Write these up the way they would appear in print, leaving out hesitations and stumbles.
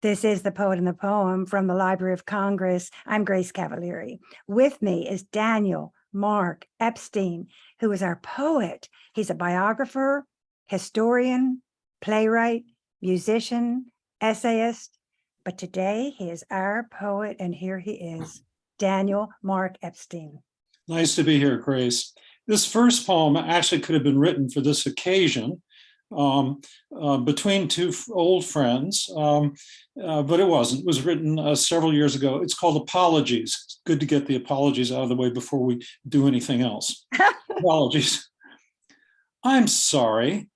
This is The Poet and the Poem from the Library of Congress. I'm Grace Cavalieri. With me is Daniel Mark Epstein, who is our poet. He's a biographer, historian, playwright, musician, essayist. But today he is our poet, and here he is, Daniel Mark Epstein. Nice to be here, Grace. This first poem actually could have been written for this occasion between two old friends, but it wasn't. It was written several years ago. It's called Apologies. It's good to get the apologies out of the way before we do anything else. Apologies. I'm sorry.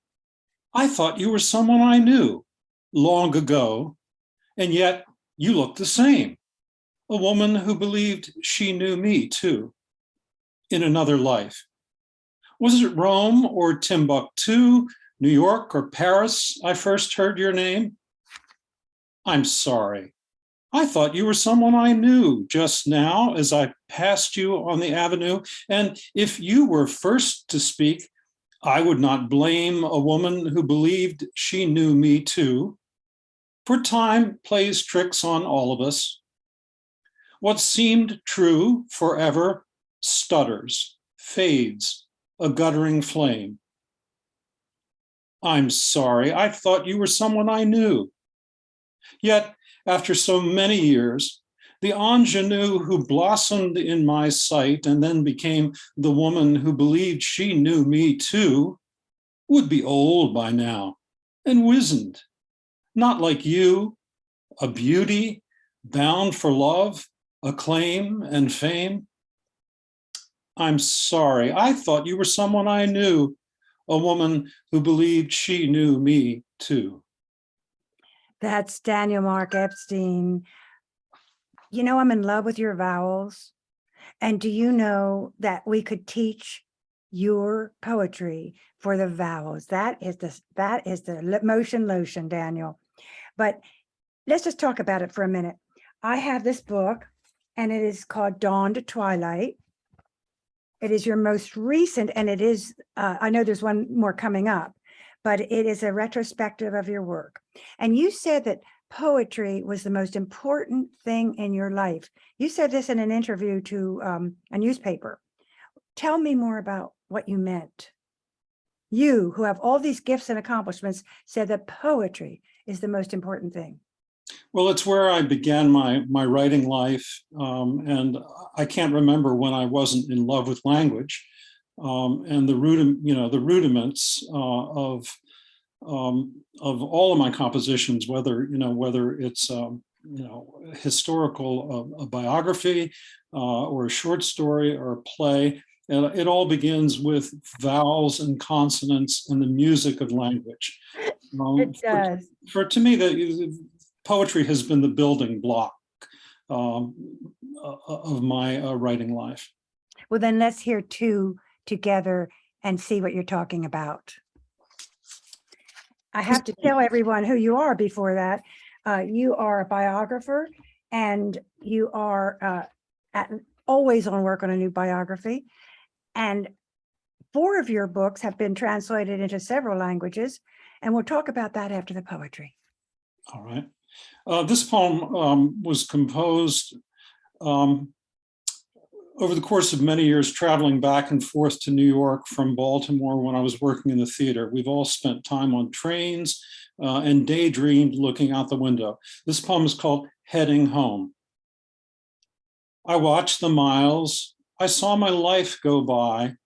I thought you were someone I knew long ago, and yet you look the same. A woman who believed she knew me too, in another life. Was it Rome or Timbuktu, New York or Paris I first heard your name? I'm sorry. I thought you were someone I knew just now as I passed you on the avenue, and if you were first to speak, I would not blame a woman who believed she knew me too, for time plays tricks on all of us. What seemed true forever stutters, fades, a guttering flame. I'm sorry, I thought you were someone I knew. Yet, after so many years, the ingenue who blossomed in my sight and then became the woman who believed she knew me too, would be old by now and wizened, not like you, a beauty bound for love, acclaim, and fame. I'm sorry, I thought you were someone I knew, a woman who believed she knew me too. That's Daniel Mark Epstein. You know, I'm in love with your vowels. And do you know that we could teach your poetry for the vowels? That is the motion lotion, Daniel. But let's just talk about it for a minute. I have this book, and it is called Dawn to Twilight. It is your most recent, and it is, I know there's one more coming up, but it is a retrospective of your work. And you said that poetry was the most important thing in your life. You said this in an interview to a newspaper. Tell me more about what you meant. You, who have all these gifts and accomplishments, said that poetry is the most important thing. Well, it's where I began my writing life, and I can't remember when I wasn't in love with language, and the rudiments of all of my compositions, whether it's historical, a biography, or a short story or a play. And it all begins with vowels and consonants and the music of language. It does. To me, poetry has been the building block of my writing life. Well, then let's hear two together and see what you're talking about. I have to tell everyone who you are before that. You are a biographer, and you are always on work on a new biography. And 4 of your books have been translated into several languages, and we'll talk about that after the poetry. All right. This poem was composed over the course of many years, traveling back and forth to New York from Baltimore when I was working in the theater. We've all spent time on trains and daydreamed looking out the window. This poem is called Heading Home. I watched the miles. I saw my life go by,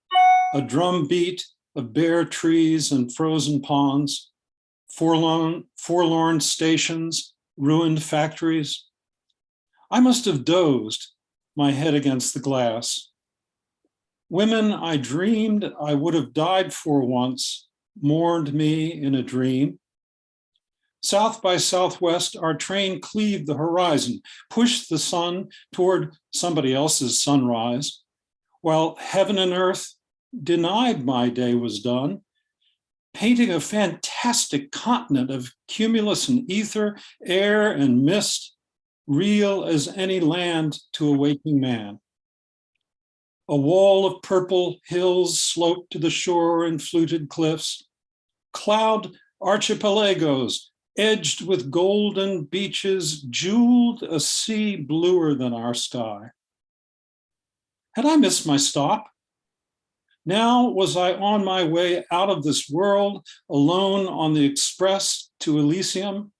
a drum beat of bare trees and frozen ponds, forlorn stations, ruined factories. I must have dozed, my head against the glass. Women I dreamed I would have died for once mourned me in a dream. South by southwest, our train cleaved the horizon, pushed the sun toward somebody else's sunrise, while heaven and earth denied my day was done, painting a fantastic continent of cumulus and ether, air and mist, real as any land to a waking man. A wall of purple hills sloped to the shore and fluted cliffs, cloud archipelagos edged with golden beaches, jeweled a sea bluer than our sky. Had I missed my stop? Now was I on my way out of this world, alone on the express to Elysium,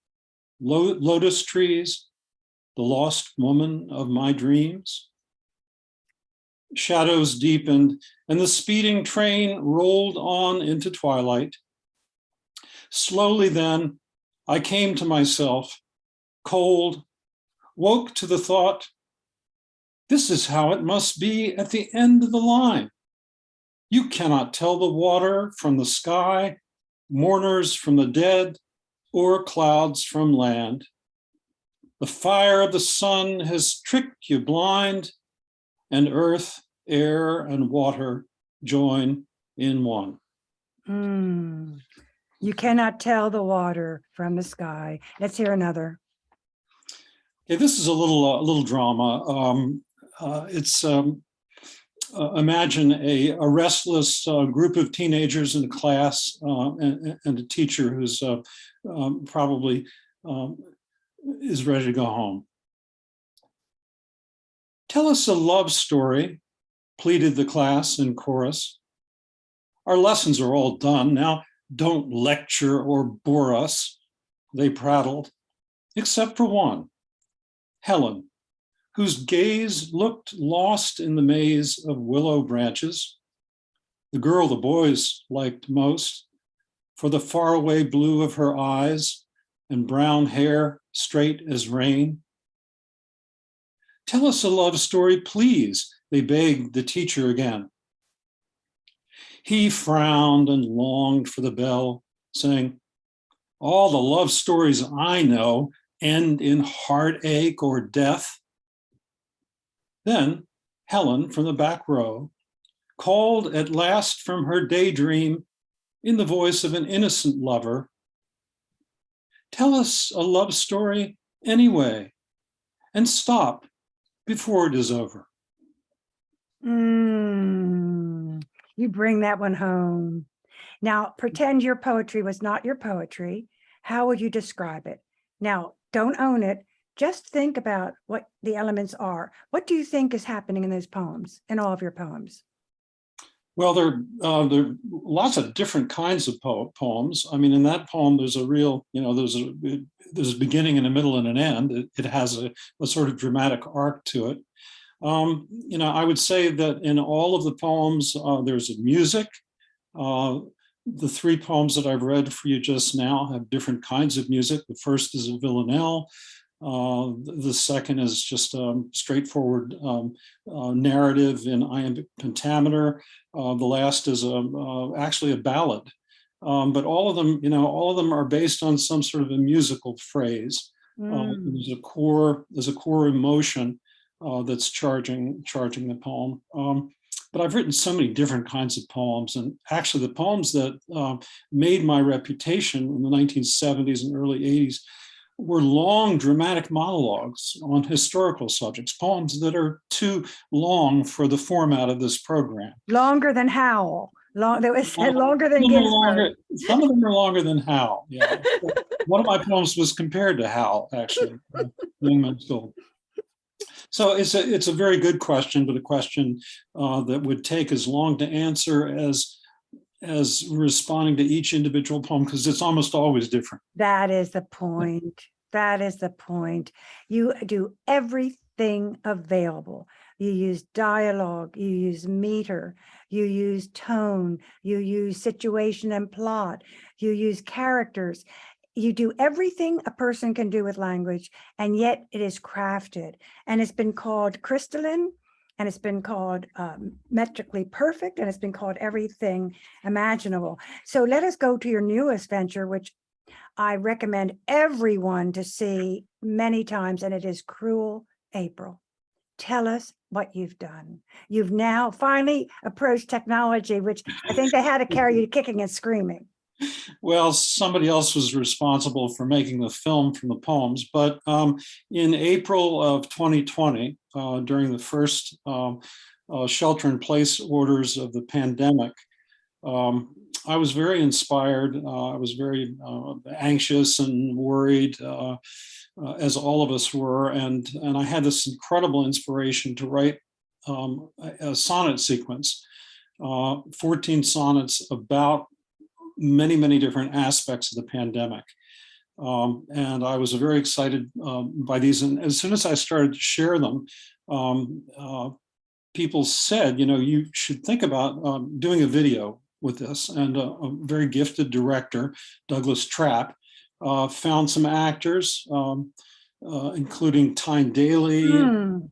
lotus trees, the lost woman of my dreams? Shadows deepened, and the speeding train rolled on into twilight. Slowly then, I came to myself, cold, woke to the thought, this is how it must be at the end of the line. You cannot tell the water from the sky, mourners from the dead, or clouds from land. The fire of the sun has tricked you blind, and earth, air, and water join in one. You cannot tell the water from the sky. Let's hear another. Okay, this is a little drama. Imagine a restless group of teenagers in a class and a teacher who's probably is ready to go home. Tell us a love story, pleaded the class in chorus. Our lessons are all done. Now don't lecture or bore us, they prattled, except for one, Helen, whose gaze looked lost in the maze of willow branches, the girl the boys liked most, for the faraway blue of her eyes and brown hair straight as rain. Tell us a love story, please, they begged the teacher again. He frowned and longed for the bell, saying, all the love stories I know end in heartache or death. Then Helen from the back row called at last from her daydream in the voice of an innocent lover, tell us a love story anyway, and stop before it is over. You bring that one home. Now, pretend your poetry was not your poetry. How would you describe it? Now, don't own it. Just think about what the elements are. What do you think is happening in those poems, in all of your poems? Well, there are lots of different kinds of poems. I mean, in that poem, there's a real, there's a beginning and a middle and an end. It has a sort of dramatic arc to it. I would say that in all of the poems, there's music. The three poems that I've read for you just now have different kinds of music. The first is a villanelle. The second is just a straightforward narrative in iambic pentameter. The last is actually a ballad. But all of them are based on some sort of a musical phrase. There's a core emotion that's charging the poem. But I've written so many different kinds of poems, and actually the poems that made my reputation in the 1970s and early 80s were long dramatic monologues on historical subjects, poems that are too long for the format of this program. Longer than Howl. They said longer than Ginsberg. Some of them are longer than Howl. Yeah. One of my poems was compared to Howl, actually. Young Men's Gold. So it's a very good question, but a question that would take as long to answer as responding to each individual poem, because it's almost always different. That is the point. That is the point. You do everything available. You use dialogue, you use meter, you use tone, you use situation and plot, you use characters. You do everything a person can do with language, and yet it is crafted. And it's been called crystalline, and it's been called metrically perfect, and it's been called everything imaginable. So let us go to your newest venture, which I recommend everyone to see many times, and it is Cruel April. Tell us what you've done. You've now finally approached technology, which I think they had to carry you kicking and screaming. Well, somebody else was responsible for making the film from the poems, but in April of 2020, during the first shelter-in-place orders of the pandemic, I was very inspired. I was very anxious and worried, as all of us were, and I had this incredible inspiration to write a sonnet sequence, 14 sonnets about many different aspects of the pandemic. And I was very excited by these. And as soon as I started to share them, people said, you should think about doing a video with this. And a very gifted director, Douglas Trapp, found some actors, including Tyne Daly,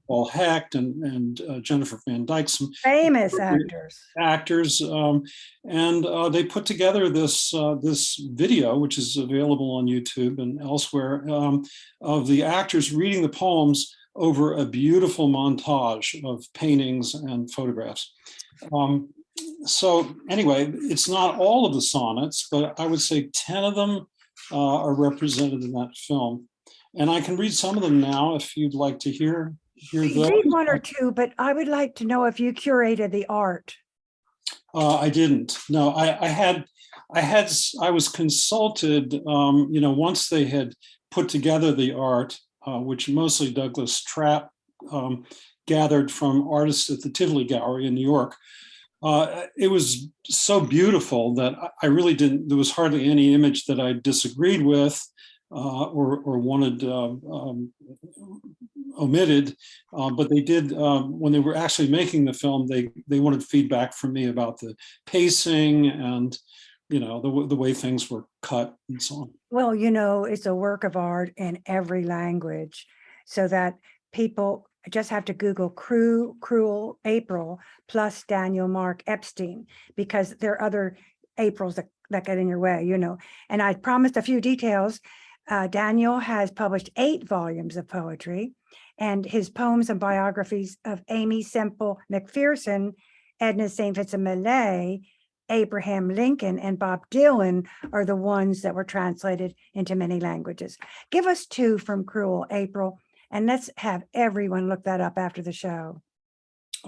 Paul Hecht, and Jennifer Van Dyke, some famous actors, and they put together this video, which is available on YouTube and elsewhere, of the actors reading the poems over a beautiful montage of paintings and photographs. So anyway, it's not all of the sonnets, but I would say 10 of them are represented in that film. And I can read some of them now if you'd like to hear those. Read one or two, but I would like to know if you curated the art. I didn't. No, I was consulted, once they had put together the art, which mostly Douglas Trapp gathered from artists at the Tivoli Gallery in New York. It was so beautiful that I really didn't, there was hardly any image that I disagreed with or wanted omitted, but they did, when they were actually making the film, they wanted feedback from me about the pacing and, the way things were cut and so on. Well, it's a work of art in every language, so that people just have to Google Cruel April plus Daniel Mark Epstein, because there are other Aprils that get in your way, And I promised a few details. Daniel has published 8 volumes of poetry, and his poems and biographies of Amy Semple McPherson, Edna St. Vincent Millay, Abraham Lincoln, and Bob Dylan are the ones that were translated into many languages. Give us 2 from Cruel April, and let's have everyone look that up after the show.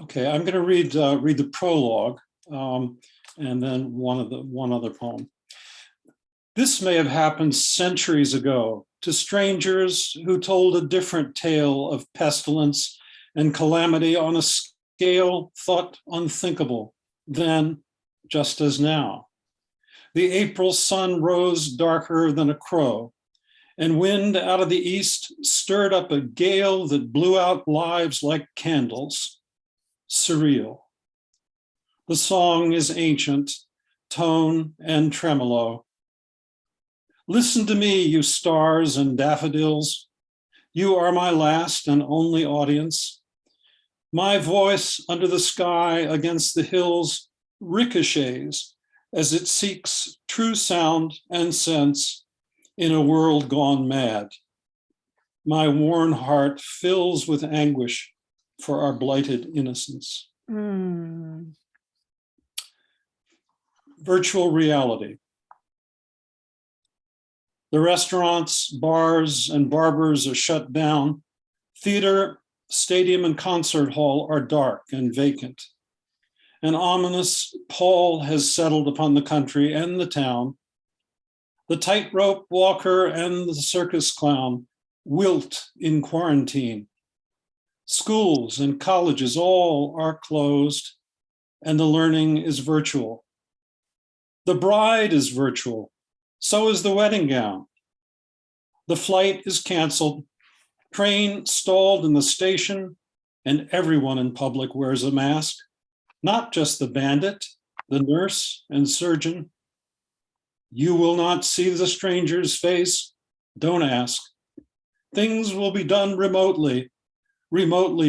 Okay, I'm going to read the prologue, and then one other poem. This may have happened centuries ago to strangers who told a different tale of pestilence and calamity on a scale thought unthinkable then, just as now. The April sun rose darker than a crow, and wind out of the east stirred up a gale that blew out lives like candles. Surreal. The song is ancient, tone and tremolo. Listen to me, you stars and daffodils. You are my last and only audience. My voice under the sky against the hills ricochets as it seeks true sound and sense in a world gone mad. My worn heart fills with anguish for our blighted innocence. Virtual reality. The restaurants, bars, and barbers are shut down. Theater, stadium, and concert hall are dark and vacant. An ominous pall has settled upon the country and the town. The tightrope walker and the circus clown wilt in quarantine. Schools and colleges all are closed, and the learning is virtual. The bride is virtual. So is the wedding gown. The flight is canceled, train stalled in the station, and everyone in public wears a mask, not just the bandit, the nurse, and surgeon. You will not see the stranger's face. Don't ask. Things will be done remotely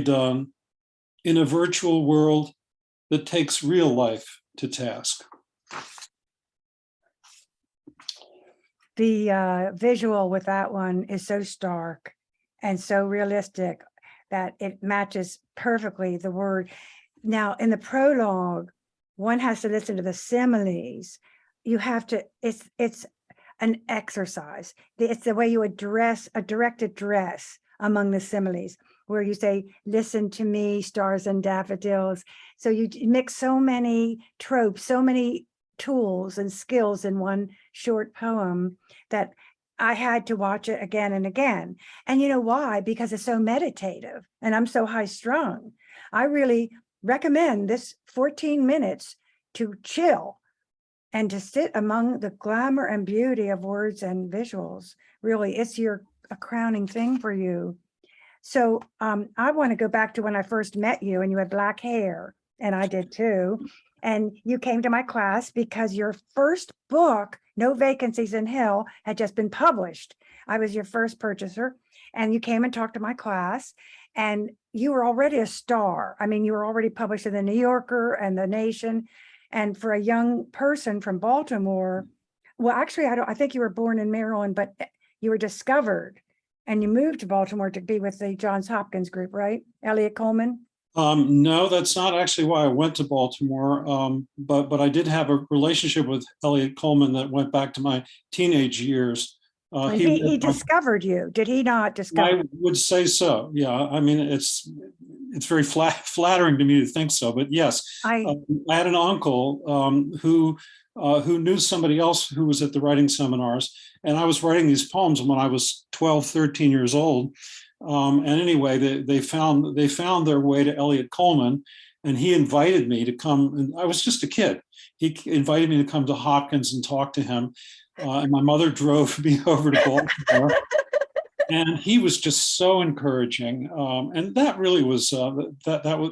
done in a virtual world that takes real life to task. The visual with that one is so stark and so realistic that it matches perfectly the word. Now, in the prologue, one has to listen to the similes. You have to, it's an exercise. It's the way you address a direct address among the similes, where you say, listen to me, stars and daffodils. So you mix so many tropes, so many tools and skills in one short poem that I had to watch it again and again. And you know why? Because it's so meditative and I'm so high strung. I really recommend this 14 minutes to chill and to sit among the glamour and beauty of words and visuals. Really, it's a crowning thing for you. So I want to go back to when I first met you and you had black hair, and I did too. And you came to my class because your first book, No Vacancies in Hell, had just been published. I was your first purchaser, and you came and talked to my class, and you were already a star. I mean, you were already published in the New Yorker and the Nation. And for a young person from Baltimore, well, actually, I think you were born in Maryland, but you were discovered and you moved to Baltimore to be with the Johns Hopkins group, right? Elliot Coleman? No, that's not actually why I went to Baltimore. But I did have a relationship with Elliot Coleman that went back to my teenage years. He discovered you. Did he not discover? I would say so. Yeah. I mean, it's very flattering to me to think so. But yes, I had an uncle who knew somebody else who was at the writing seminars, and I was writing these poems when I was 12, 13 years old. And anyway, they found their way to Elliot Coleman, and he invited me to come. And I was just a kid. He invited me to come to Hopkins and talk to him. And my mother drove me over to Baltimore. And he was just so encouraging. And that really was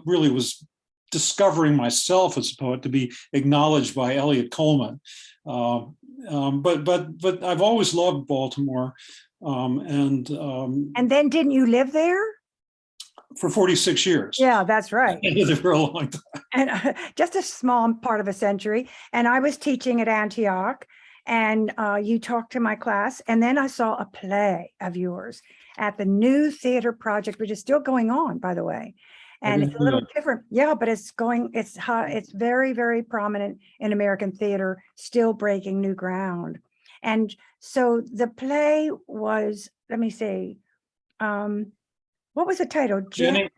really was discovering myself as a poet, to be acknowledged by Elliot Coleman. But I've always loved Baltimore. And then didn't you live there? For 46 years. Yeah, that's right. I lived there for a long time. And just a small part of a century. And I was teaching at Antioch, and you talked to my class. And then I saw a play of yours at the New Theater Project, which is still going on, by the way. And it's a little different. Yeah, but it's very, very prominent in American theater, still breaking new ground. And so the play was, let me see, what was the title? Jenny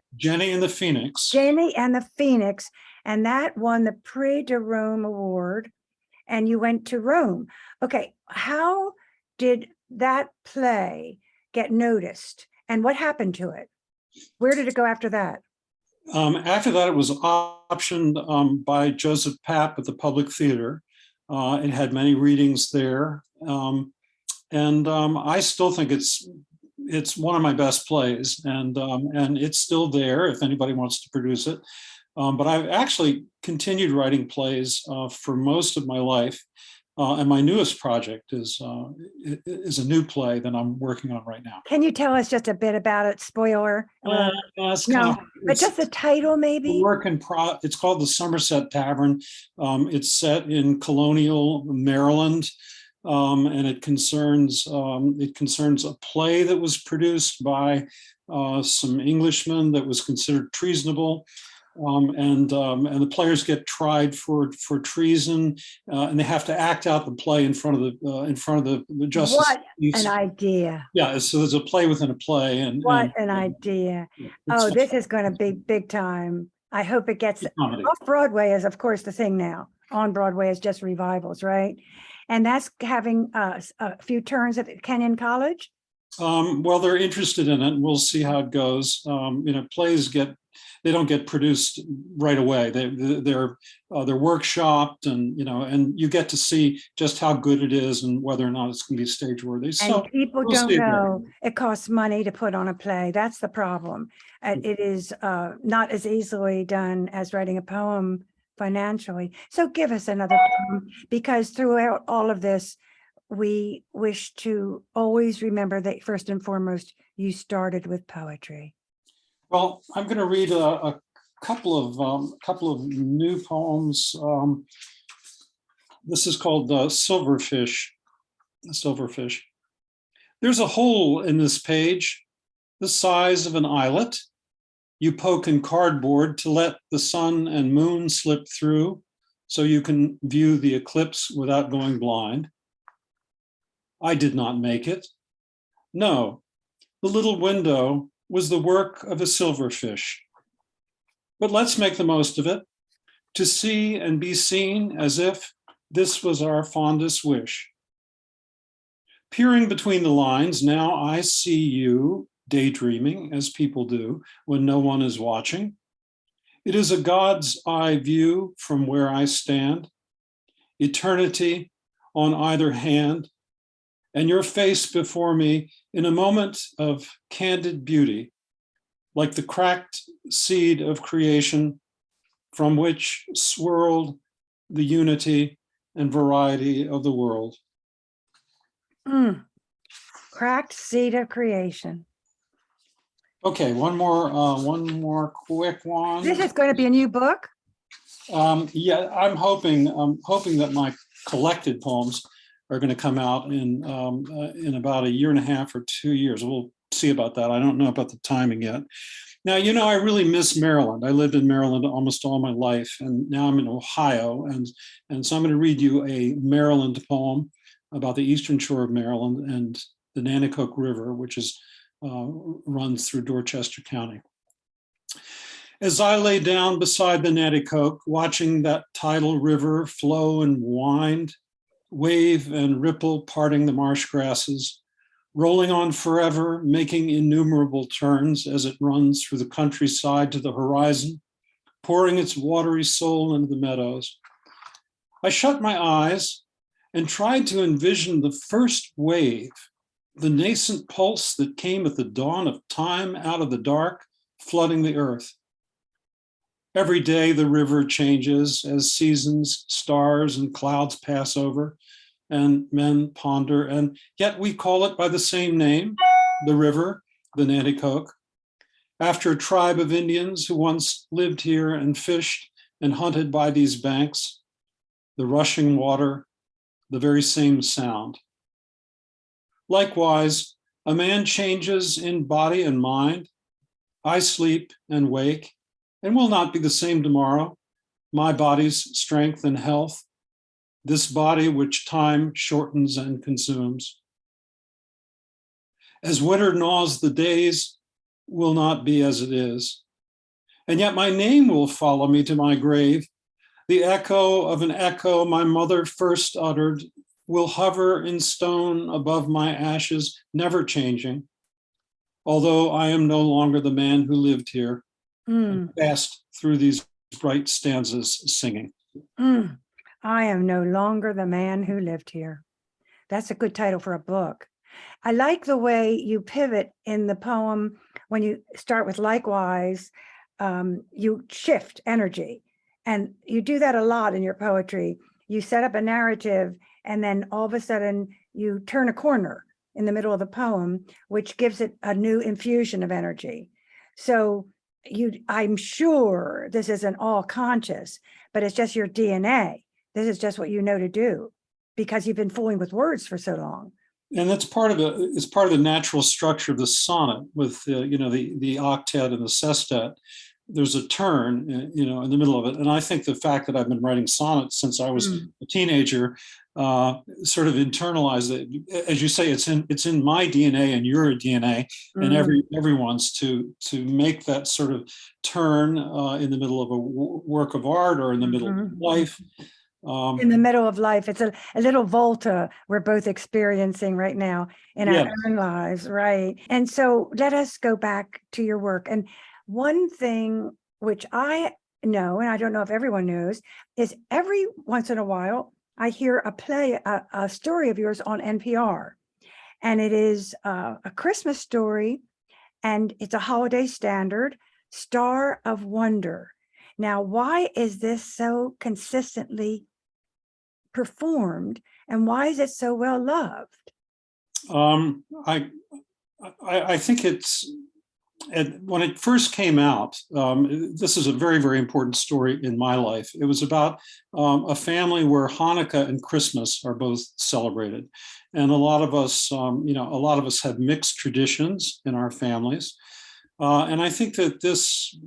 and the Phoenix. Jenny and the Phoenix. And that won the Prix de Rome Award. And you went to Rome. Okay, how did that play get noticed? And what happened to it? Where did it go after that? After that, it was optioned by Joseph Papp at the Public Theater. It had many readings there. I still think it's one of my best plays, and it's still there if anybody wants to produce it. But I've actually continued writing plays for most of my life, and my newest project is a new play that I'm working on right now. Can you tell us just a bit about it? Spoiler? No, but just the title, maybe. It's called The Somerset Tavern. It's set in colonial Maryland. And it concerns a play that was produced by some Englishmen that was considered treasonable, and the players get tried for treason, and they have to act out the play in front of the justice. What an idea! Yeah, so there's a play within a play, and an idea! Oh, this is going to be big time. I hope it gets off Broadway. Is of course the thing now. On Broadway is just revivals, right? And that's having a few turns at Kenyon College? Well, they're interested in it, and we'll see how it goes. Plays don't get produced right away. They're workshopped, and you get to see just how good it is and whether or not it's going to be stage worthy. So people don't know it costs money to put on a play. That's the problem. It is not as easily done as writing a poem financially. So give us another poem, because throughout all of this, we wish to always remember that first and foremost, you started with poetry. Well, I'm going to read a couple of new poems. This is called Silverfish. Silverfish. There's a hole in this page, the size of an eyelet. You poke in cardboard to let the sun and moon slip through so you can view the eclipse without going blind. I did not make it. No, the little window was the work of a silverfish. But let's make the most of it, to see and be seen as if This was our fondest wish. Peering between the lines, now I see you daydreaming, as people do when no one is watching. It is a God's eye view from where I stand, eternity on either hand, and your face before me in a moment of candid beauty, like the cracked seed of creation from which swirled the unity and variety of the world. Cracked seed of creation. Okay, one more quick one. This is going to be a new book. Yeah, I'm hoping that my collected poems are going to come out in about a year and a half or 2 years. We'll see about that. I don't know about the timing yet. Now, I really miss Maryland. I lived in Maryland almost all my life, and now I'm in Ohio. And so I'm going to read you a Maryland poem about the eastern shore of Maryland and the Nanticoke River, which runs through Dorchester County. As I lay down beside the Nanticoke, watching that tidal river flow and wind, wave and ripple parting the marsh grasses, rolling on forever, making innumerable turns as it runs through the countryside to the horizon, pouring its watery soul into the meadows. I shut my eyes and tried to envision the first wave, the nascent pulse that came at the dawn of time out of the dark, flooding the earth. Every day the river changes as seasons, stars, and clouds pass over, and men ponder, and yet we call it by the same name, the river, the Nanticoke, after a tribe of Indians who once lived here and fished and hunted by these banks, the rushing water, the very same sound. Likewise, a man changes in body and mind. I sleep and wake, and will not be the same tomorrow. My body's strength and health, this body which time shortens and consumes. As winter gnaws the days, will not be as it is. And yet my name will follow me to my grave. The echo of an echo my mother first uttered will hover in stone above my ashes, never changing. Although I am no longer the man who lived here, and passed through these bright stanzas singing. I am no longer the man who lived here. That's a good title for a book. I like the way you pivot in the poem. When you start with likewise, you shift energy, and you do that a lot in your poetry. You set up a narrative, and then all of a sudden you turn a corner in the middle of the poem, which gives it a new infusion of energy. So I'm sure this isn't all conscious, but it's just your DNA. This is just what you know to do because you've been fooling with words for so long. And that's part of the natural structure of the sonnet with the octet and the sestet. There's a turn, in the middle of it. And I think the fact that I've been writing sonnets since I was a teenager sort of internalized it. As you say, it's in my DNA and your DNA and everyone's to make that sort of turn in the middle of a work of art or in the middle of life. In the middle of life, it's a little volta we're both experiencing right now in our own lives, right? And so let us go back to your work. And one thing which I know, and I don't know if everyone knows, is every once in a while I hear a story of yours on NPR, and it is a Christmas story, and it's a holiday standard, Star of Wonder. Now, why is this so consistently performed, and why is it so well loved? I think it's, when it first came out, this is a very, very important story in my life. It was about a family where Hanukkah and Christmas are both celebrated. And a lot of us have mixed traditions in our families. And I think that this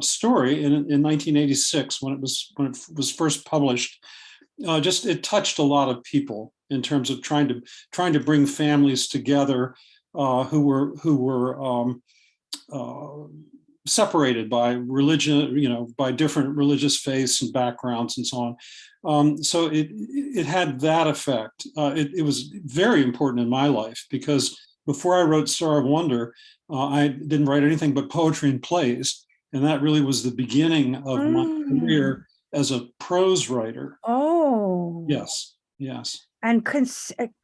story in 1986, when it was first published, it touched a lot of people in terms of trying to bring families together who were separated by religion, by different religious faiths and backgrounds and so on. So it had that effect. It was very important in my life because before I wrote Star of Wonder, I didn't write anything but poetry and plays. And that really was the beginning of my career as a prose writer. Oh. Yes, yes. And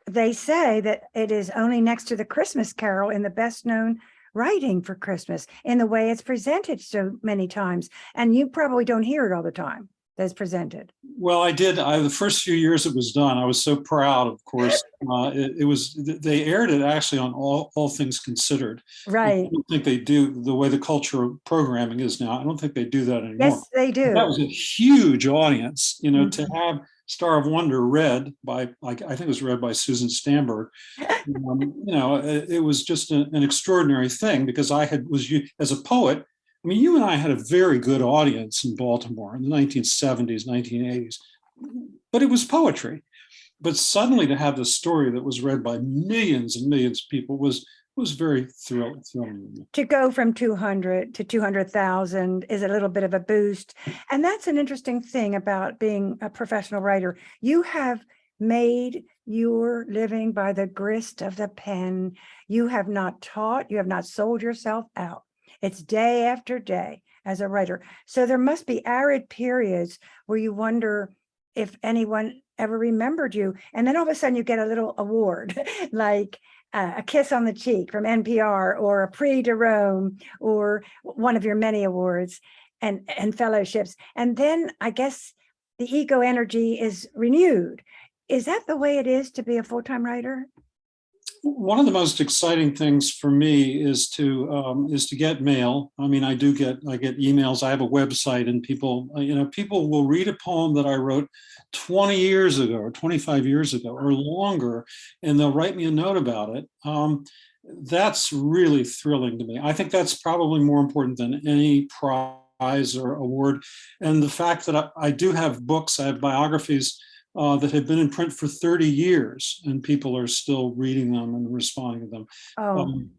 they say that it is only next to the Christmas Carol in the best known writing for Christmas in the way it's presented so many times. And you probably don't hear it all the time that's presented. Well, I did. The first few years it was done, I was so proud, of course. They aired it actually on All Things Considered. Right. I don't think they do the way the culture of programming is now. I don't think they do that anymore. Yes, they do. That was a huge audience, to have Star of Wonder read by, I think it was read by Susan Stamberg. It was just an extraordinary thing because as a poet, I mean, you and I had a very good audience in Baltimore in the 1970s, 1980s, but it was poetry. But suddenly to have this story that was read by millions and millions of people was very thrilling. To go from 200 to 200,000 is a little bit of a boost. And that's an interesting thing about being a professional writer. You have made your living by the grist of the pen. You have not taught, you have not sold yourself out. It's day after day as a writer. So there must be arid periods where you wonder if anyone ever remembered you. And then all of a sudden you get a little award like a kiss on the cheek from NPR or a Prix de Rome or one of your many awards and fellowships. And then I guess the ego energy is renewed. Is that the way it is to be a full-time writer? One of the most exciting things for me is to get mail. I mean, I get emails. I have a website, and people will read a poem that I wrote 20 years ago or 25 years ago or longer, and they'll write me a note about it. That's really thrilling to me. I think that's probably more important than any prize or award. And the fact that I do have books, I have biographies that have been in print for 30 years and people are still reading them and responding to them.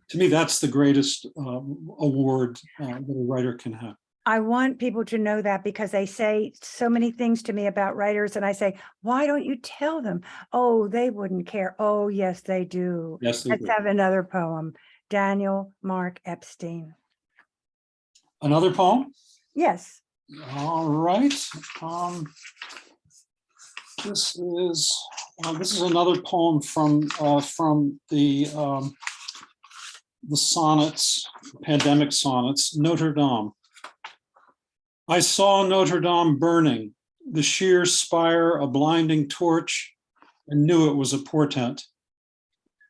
To me, that's the greatest award that a writer can have. I want people to know that because they say so many things to me about writers and I say, why don't you tell them? Oh, they wouldn't care. Oh, yes, they do. Yes, they Let's do. have another poem. Daniel Mark Epstein. Another poem? Yes. All right. This is another poem from the sonnets, pandemic sonnets, Notre Dame. I saw Notre Dame burning, the sheer spire a blinding torch, and knew it was a portent.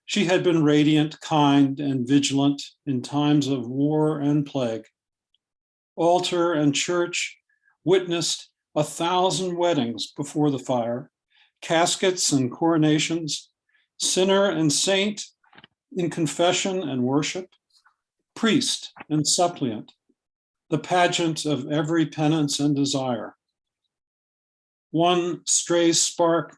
She had been radiant, kind, and vigilant in times of war and plague. Altar and church witnessed 1,000 weddings before the fire, caskets and coronations, sinner and saint in confession and worship, priest and suppliant, the pageant of every penance and desire. One stray spark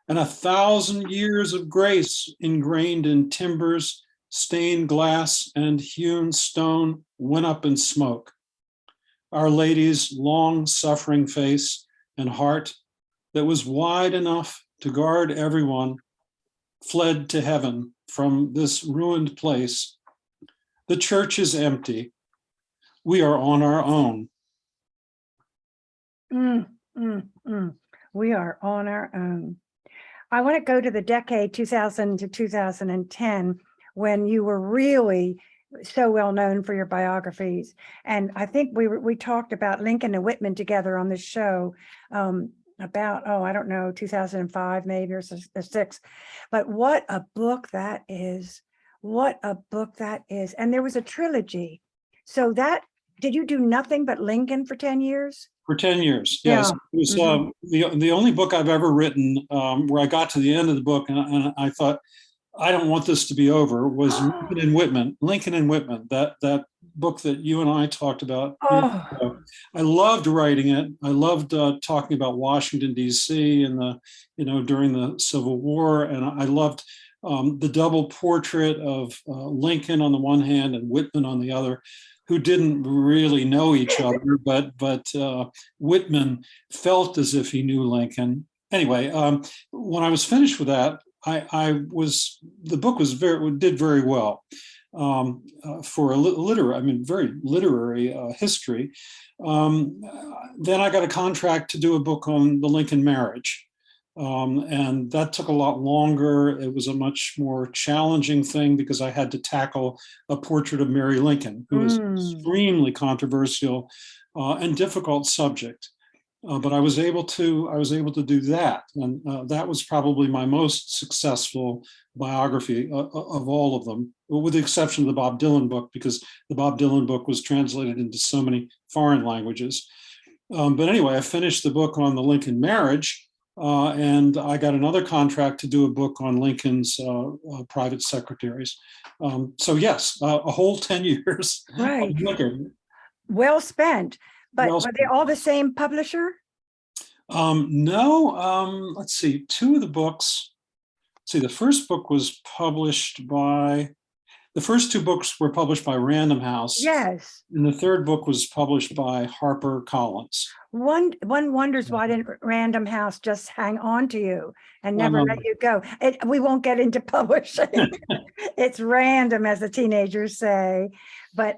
and 1,000 years of grace ingrained in timbers, stained glass, and hewn stone went up in smoke. Our Lady's long-suffering face and heart that was wide enough to guard everyone fled to heaven from this ruined place. The church is empty. We are on our own. We are on our own. I want to go to the decade 2000 to 2010 when you were really so well known for your biographies. And I think we talked about Lincoln and Whitman together on this show about, I don't know, 2005 maybe or 6. But what a book that is. What a book that is. And there was a trilogy. So did you do nothing but Lincoln for 10 years? For 10 years, yes. Yeah. It was the only book I've ever written where I got to the end of the book and I thought, I don't want this to be over, was Lincoln and Whitman. Lincoln and Whitman, that book that you and I talked about. I loved writing it. I loved talking about Washington, D.C. and during the Civil War. And I loved the double portrait of Lincoln on the one hand and Whitman on the other. who didn't really know each other, but Whitman felt as if he knew Lincoln. Anyway, when I was finished with that, the book did very well for very literary history. Then I got a contract to do a book on the Lincoln marriage. And that took a lot longer. It was a much more challenging thing because I had to tackle a portrait of Mary Lincoln, who was extremely controversial and difficult subject. But I was able to do that, and that was probably my most successful biography of all of them, with the exception of the Bob Dylan book, because the Bob Dylan book was translated into so many foreign languages. But anyway, I finished the book on the Lincoln marriage, and I got another contract to do a book on Lincoln's private secretaries. So yes, a whole 10 years. Right. Of Lincoln. Well spent. But Well are they all the same publisher? No, let's see, two of the books. See, the first two books were published by Random House. Yes. And the third book was published by Harper Collins. One wonders why didn't Random House just hang on to you and never let you go? We won't get into publishing. It's random, as the teenagers say. But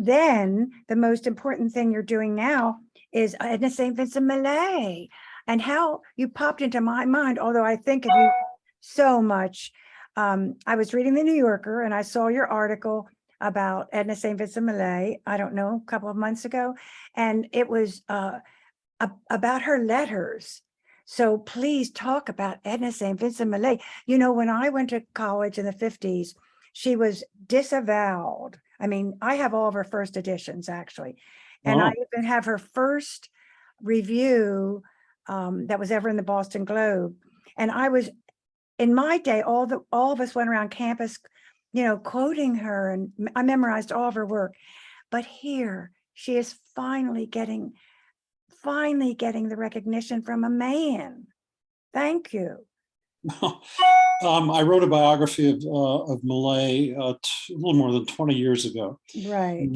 then the most important thing you're doing now is Edna St. Vincent Millay, and how you popped into my mind, although I think of you so much. I was reading the New Yorker and I saw your article about Edna St. Vincent Millay, I don't know, a couple of months ago, and it was about her letters. So please talk about Edna St. Vincent Millay. You know, when I went to college in the 50s, she was disavowed. I mean, I have all of her first editions, actually. And I even have her first review that was ever in the Boston Globe. And I was, in my day, all of us went around campus, you know, quoting her, and I memorized all of her work. But here she is finally getting the recognition from a man. Thank you. I wrote a biography of Millay a little more than 20 years ago. Right.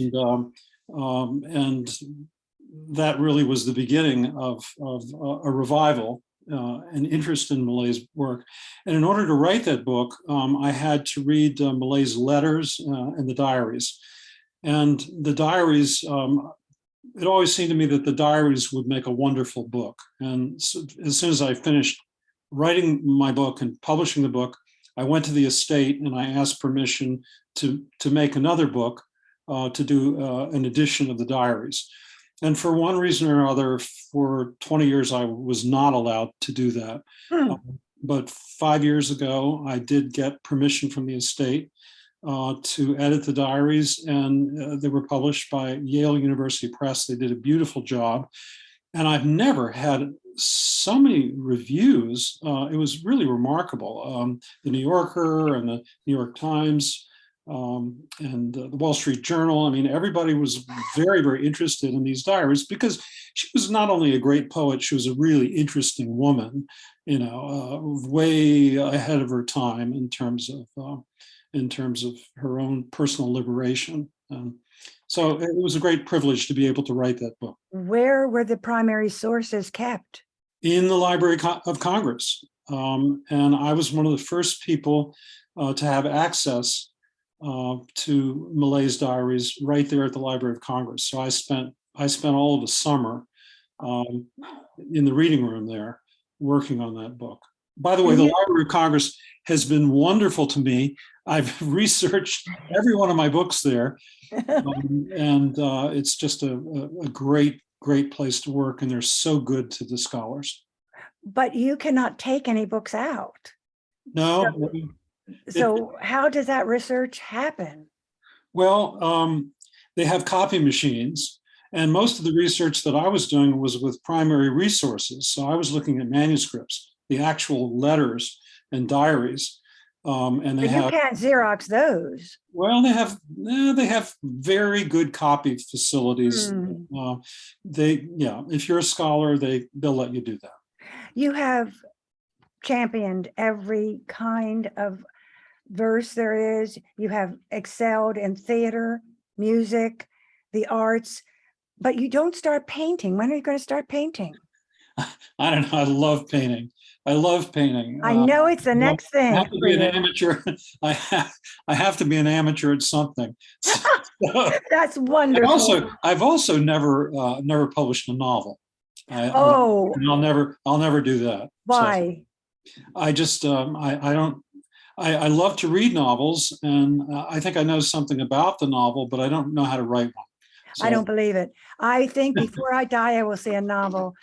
And that really was the beginning of a revival, an interest in Millay's work. And in order to write that book, I had to read Millay's letters and the diaries. And the diaries, it always seemed to me that the diaries would make a wonderful book. And so, as soon as I finished writing my book and publishing the book, I went to the estate and I asked permission to make another book, to do an edition of the diaries. And for one reason or another, for 20 years, I was not allowed to do that. But 5 years ago, I did get permission from the estate to edit the diaries, and they were published by Yale University Press. They did a beautiful job. And I've never had so many reviews. It was really remarkable. The New Yorker and the New York Times and the Wall Street Journal. I mean, everybody was very, very interested in these diaries because she was not only a great poet, she was a really interesting woman, you know, way ahead of her time in terms of her own personal liberation. So it was a great privilege to be able to write that book. Where were the primary sources kept? In the Library of Congress. And I was one of the first people to have access to Millay's diaries right there at the Library of Congress. So I spent all of the summer in the reading room there working on that book. By the way, the Library of Congress has been wonderful to me. I've researched every one of my books there, and it's just a great place to work, and they're so good to the scholars. But you cannot take any books out. No. So how does that research happen? Well, they have copy machines, and most of the research that I was doing was with primary resources. So I was looking at manuscripts, the actual letters and diaries. And they you can't Xerox those. Well, they have very good copy facilities. If you're a scholar, they'll let you do that. You have championed every kind of verse there is. You have excelled in theater, music, the arts, but you don't start painting. When are you going to start painting? I don't know. I love painting. I love painting. I know it's the next I thing have to for be an you. amateur. I have to be an amateur at something. So, That's wonderful. I've also never published a novel. Oh, I'll never do that. So why? I just I don't. I love to read novels, and I think I know something about the novel, but I don't know how to write one. I So don't believe it. I think before I die, I will see a novel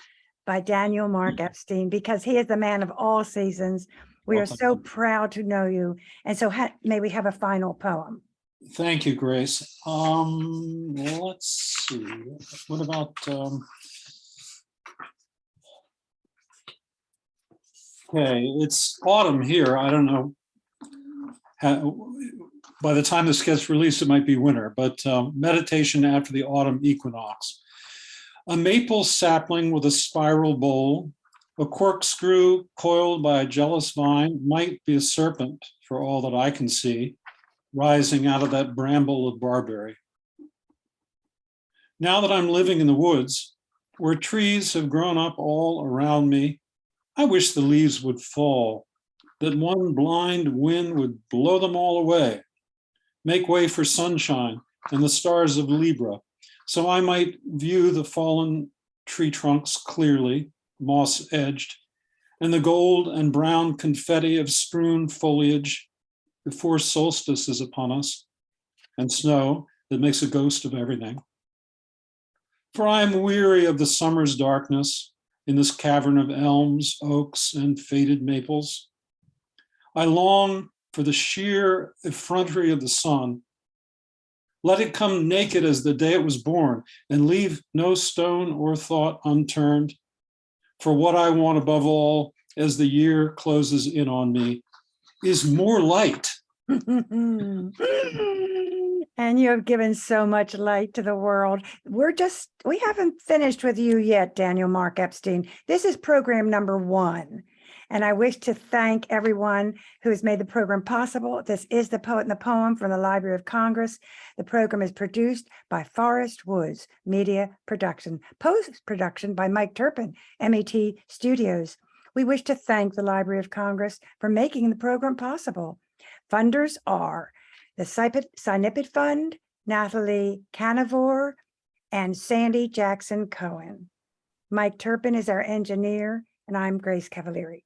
by Daniel Mark Epstein, because he is the man of all seasons. We are so proud to know you. And so may we have a final poem? thank you, Grace. Let's see. What about okay, it's autumn here. I don't know. By the time this gets released, it might be winter, but meditation after the autumn equinox. A maple sapling with a spiral bowl, a corkscrew coiled by a jealous vine might be a serpent for all that I can see, rising out of that bramble of barberry. Now that I'm living in the woods, where trees have grown up all around me, I wish the leaves would fall, that one blind wind would blow them all away, make way for sunshine and the stars of Libra, so I might view the fallen tree trunks clearly, moss-edged, and the gold and brown confetti of strewn foliage before solstice is upon us, and snow that makes a ghost of everything. For I am weary of the summer's darkness in this cavern of elms, oaks, and faded maples. I long for the sheer effrontery of the sun. Let it come naked as the day it was born and leave no stone or thought unturned. For what I want above all as the year closes in on me is more light. And you have given so much light to the world. We haven't finished with you yet, Daniel Mark Epstein. This is program number 1. And I wish to thank everyone who has made the program possible. This is The Poet and the Poem from the Library of Congress. The program is produced by Forest Woods Media Production, post-production by Mike Turpin, MET Studios. We wish to thank the Library of Congress for making the program possible. Funders are the Sinipid Fund, Nathalie Canivore, and Sandy Jackson Cohen. Mike Turpin is our engineer, and I'm Grace Cavalieri.